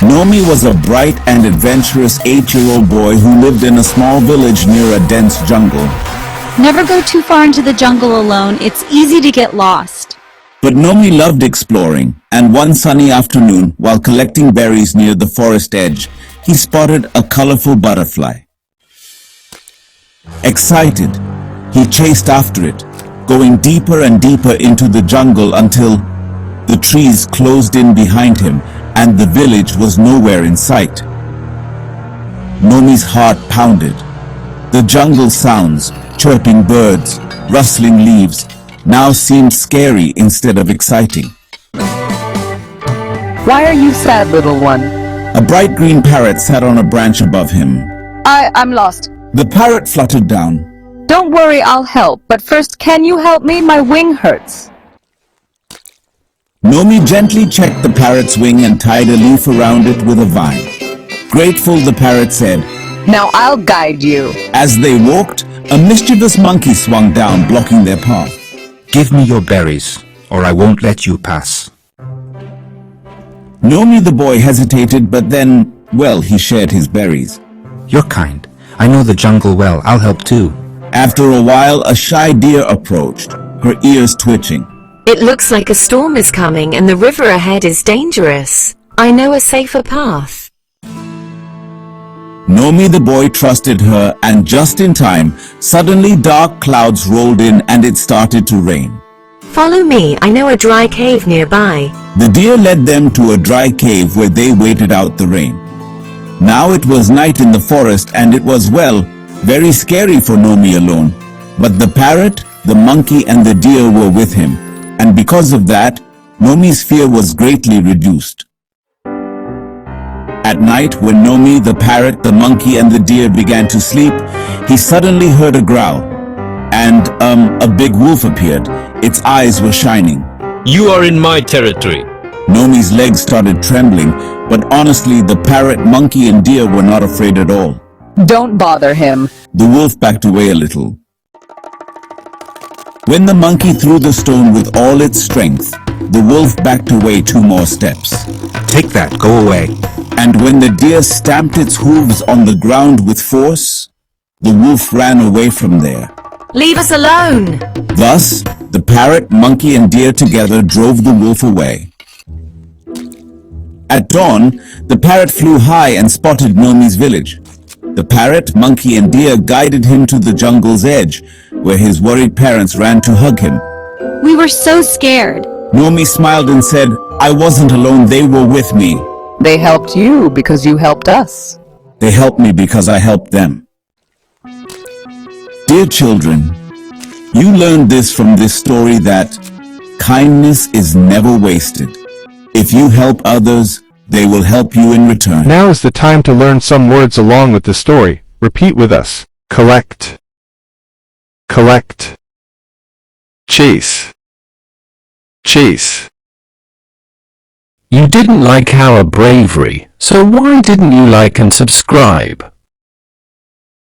Nomi was a bright and adventurous 8-year-old boy who lived in a small village near a dense jungle. Never go too far into the jungle alone. It's easy to get lost. But Nomi loved exploring, and one sunny afternoon, while collecting berries near the forest edge, he spotted a colorful butterfly. Excited, he chased after it, going deeper and deeper into the jungle until the trees closed in behind him and the village was nowhere in sight. Nomi's heart pounded. The jungle sounds, chirping birds, rustling leaves, now seemed scary instead of exciting. Why are you sad, little one? A bright green parrot sat on a branch above him. I'm lost. The parrot fluttered down. Don't worry, I'll help. But first, can you help me? My wing hurts. Nomi gently checked the parrot's wing and tied a leaf around it with a vine. Grateful, the parrot said. Now I'll guide you. As they walked, a mischievous monkey swung down, blocking their path. Give me your berries, or I won't let you pass. Nomi the boy hesitated, but then, well, he shared his berries. You're kind. I know the jungle well. I'll help too. After a while, a shy deer approached, her ears twitching. It looks like a storm is coming and the river ahead is dangerous. I know a safer path. Nomi the boy trusted her, and just in time, suddenly dark clouds rolled in and it started to rain. Follow me, I know a dry cave nearby. The deer led them to a dry cave where they waited out the rain. Now it was night in the forest and it was, well, very scary for Nomi alone. But the parrot, the monkey and the deer were with him, and because of that, Nomi's fear was greatly reduced. At night, when Nomi, the parrot, the monkey and the deer began to sleep, he suddenly heard a growl. And, a big wolf appeared. Its eyes were shining. You are in my territory. Nomi's legs started trembling, but honestly, the parrot, monkey and deer were not afraid at all. Don't bother him. The wolf backed away a little. When the monkey threw the stone with all its strength, the wolf backed away 2 more steps. Take that, go away. And when the deer stamped its hooves on the ground with force, the wolf ran away from there. Leave us alone! Thus, the parrot, monkey and deer together drove the wolf away. At dawn, the parrot flew high and spotted Nomi's village. The parrot, monkey and deer guided him to the jungle's edge, where his worried parents ran to hug him. We were so scared. Nomi smiled and said, I wasn't alone, they were with me. They helped you because you helped us. They helped me because I helped them. Dear children, you learned this from this story that kindness is never wasted. If you help others, they will help you in return. Now is the time to learn some words along with the story. Repeat with us. Collect. Collect. Chase. Chase. You didn't like our bravery, so why didn't you like and subscribe?